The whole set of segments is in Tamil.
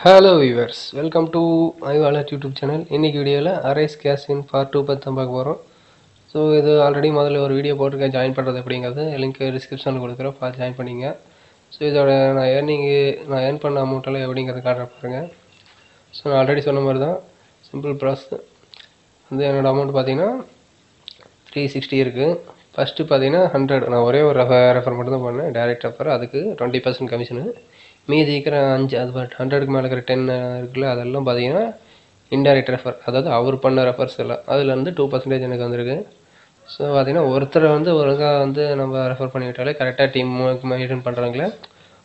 Hello viewers, welcome to my wallet YouTube channel. இன்றைக்கி வீடியோவில் அரைஸ் கேஷ் இன் ஃபார் 2 பற்றி தான் பார்க்க போகிறோம். ஸோ இது ஆல்ரெடி முதல்ல ஒரு வீடியோ போட்டிருக்கேன், ஜாயின் பண்ணுறது அப்படிங்கிறது. லிங்க் டிஸ்கிரிப்ஷனில் கொடுக்குறேன், பார்த்து ஜாயின் பண்ணிங்க. ஸோ இதோட நான் ஏர்ன் பண்ண அமௌண்ட்டெல்லாம் எப்படிங்கிறது காட்டுற பாருங்க. ஸோ நான் ஆல்ரெடி சொன்ன மாதிரி தான் சிம்பிள் ப்ராசஸ். வந்து என்னோடய அமௌண்ட் பார்த்தீங்கன்னா 360 இருக்குது. ஃபஸ்ட்டு பார்த்தீங்கன்னா 100, நான் ஒரே ஒரு ரெஃபர் மட்டும் தான் பண்ணேன், டைரக்ட் ரெஃபர். அதுக்கு 20% கமிஷனு. மீதி இருக்கிற 5, அது 100க்கு மேலே இருக்கிற 10 இருக்குல்ல, அதெல்லாம் பார்த்தீங்கன்னா இன்டைரக்ட் ரெஃபர், அதாவது அவர் பண்ண ரெஃபர்ஸ் எல்லாம். அதுலேருந்து 2% எனக்கு வந்திருக்கு. ஸோ பார்த்தீங்கன்னா ஒருத்தரை வந்து ஒழுங்காக வந்து நம்ம ரெஃபர் பண்ணிவிட்டாலே கரெக்டாக டீம் மெயின்டைன் பண்ணுறாங்களே,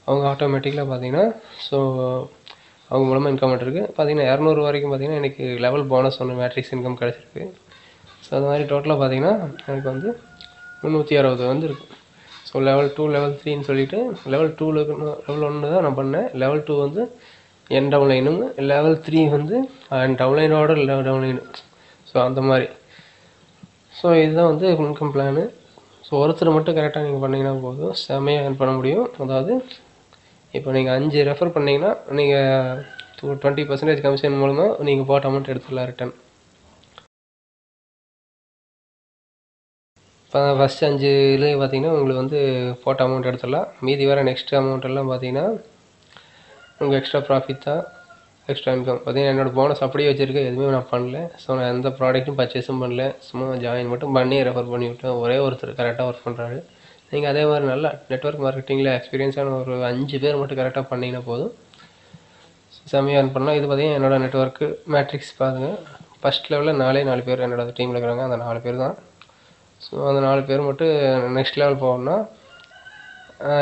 அவங்க ஆட்டோமேட்டிக்கலாக பார்த்தீங்கன்னா ஸோ அவங்க மூலமாக இன்கம் இருக்குது. பார்த்தீங்கன்னா 200 வரைக்கும் பார்த்தீங்கன்னா எனக்கு லெவல் போனஸ் ஒன்று மேட்ரிக்ஸ் இன்கம் கிடச்சிருக்கு. ஸோ அது மாதிரி டோட்டலாக பார்த்தீங்கன்னா எனக்கு வந்து 360 வந்து இருக்குது. ஸோ லெவல் 2, லெவல் 3ன்னு சொல்லிவிட்டு லெவல் 2ல் லெவல் 1 தான் நான் பண்ணேன். லெவல் 2 வந்து என் டவுன்லைனும், லெவல் 3 வந்து டவுன்லைனோட டவுன்லைனு. ஸோ அந்த மாதிரி. ஸோ இதுதான் வந்து இன்கம் பிளானு. ஸோ ஒருத்தர் மட்டும் கரெக்டாக நீங்கள் பண்ணிங்கன்னா போதும், செம்மையாக ஏர்ன் பண்ண முடியும். அதாவது இப்போ நீங்கள் 5 ரெஃபர் பண்ணிங்கன்னா நீங்கள் 20% கமிஷன் மூலமாக நீங்கள் போட்ட அமௌண்ட் எடுத்துடலாம் ரிட்டன். இப்போ ஃபஸ்ட்டு 5 பார்த்தீங்கன்னா உங்களுக்கு வந்து போட்ட அமௌண்ட் எடுத்துடலாம். மீதி வேறு நெக்ஸ்ட் அமௌண்ட் எல்லாம் பார்த்தீங்கன்னா உங்களுக்கு எக்ஸ்ட்ரா ப்ராஃபிட் தான், எக்ஸ்ட்ரா இன்கம். பார்த்தீங்கன்னா என்னோடய போனஸ் அப்படியே வச்சுருக்கேன், எதுவுமே நான் பண்ணல. ஸோ நான் எந்த ப்ராடக்ட்டும் பர்ச்சேஸும் பண்ணல, சும்மா ஜாயின் மட்டும் பண்ணி ரெஃபர் பண்ணி விட்டேன். ஒரே ஒருத்தர் கரெக்டாக ஒர்க் பண்ணுறாரு. நீங்கள் அதே மாதிரி நல்லா நெட்வொர்க் மார்க்கெட்டிங்கில் எக்ஸ்பீரியன்ஸான ஒரு 5 பேர் மட்டும் கரெக்டாக பண்ணிங்கன்னா போதும், செம்மையாக ஏர்ன் பண்ணலாம். இது பார்த்தீங்கன்னா என்னோடய நெட்வொர்க்கு மேட்ரிக்ஸ் பாருங்கள். ஃபஸ்ட் லெவலில் 4 பேர் என்னோடய டீமில் இருக்கிறாங்க, அந்த 4 பேர் தான். ஸோ அந்த 4 பேர் மட்டும் நெக்ஸ்ட் லெவல் போகணுன்னா,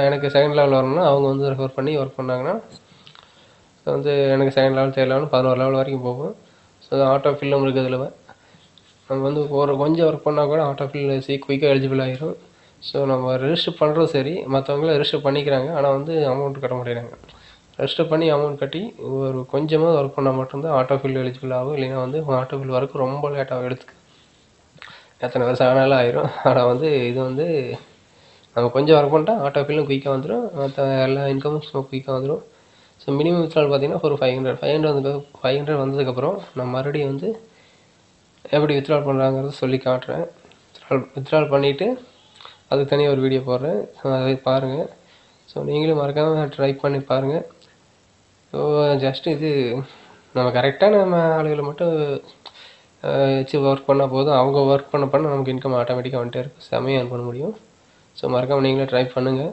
எனக்கு செகண்ட் லெவல் வரணும்னா அவங்க வந்து ரெஃபர் பண்ணி ஒர்க் பண்ணாங்கன்னா ஸோ வந்து எனக்கு second level, third level, 11 level வரைக்கும் போகும். ஸோ ஆட்டோ ஃபில்லும் இருக்குது இதில். நம்ம வந்து கொஞ்சம் ஒர்க் பண்ணால் கூட ஆட்டோ ஃபில் குயிக்காக எலிஜிபிள் ஆகிரும். ஸோ நம்ம ரெஜிஸ்டர் பண்ணுறோம் சரி, மற்றவங்கள ரெஜிஸ்டர் பண்ணிக்கிறாங்க, ஆனால் வந்து அமௌண்ட் கட்ட மாட்டேங்கிறாங்க. ரெஜிஸ்டர் பண்ணி அமௌண்ட் கட்டி ஒரு கொஞ்சமாக ஒர்க் பண்ணால் மட்டும்தான் ஆட்டோ ஃபில் எலிஜிபிள் ஆகும். இல்லைன்னா வந்து ஆட்டோ ஃபில் வரக்கு ரொம்ப லேட்டாக எடுத்துக்கு, எத்தனை வருஷம் ஆனாலும் ஆயிரும். ஆனால் வந்து இது வந்து நம்ம கொஞ்சம் ஒர்க் பண்ணிட்டா ஆட்டோ ஃபில்லும் குயிக்காக வந்துடும், மற்ற எல்லா இன்கமும் குயிக்காக வந்துடும். ஸோ மினிமம் வித்ட்ரால் பார்த்தீங்கன்னா ஒரு 500 வந்ததுக்கப்புறம் நான் மறுபடியும் வந்து எப்படி வித்ட்ரால் பண்ணுறாங்கிறத சொல்லி காட்டுறேன். வித்ட்ரால் பண்ணிவிட்டு அதுக்கு தனியாக ஒரு வீடியோ போடுறேன், அதை பாருங்கள். ஸோ நீங்களும் மறக்காமல் ட்ரை பண்ணி பாருங்கள். ஸோ ஜஸ்ட்டு இது நம்ம கரெக்டாக நம்ம ஆளுகளை மட்டும் வச்சு ஒர்க் பண்ணால் போதும், அவங்க ஒர்க் பண்ண நமக்கு இன்கம் ஆட்டோமேட்டிக்காக வந்துட்டே இருக்கும், செம்மையாக ஏர்ன் பண்ண முடியும். ஸோ மறக்காமல் நீங்களே ட்ரை பண்ணுங்கள்.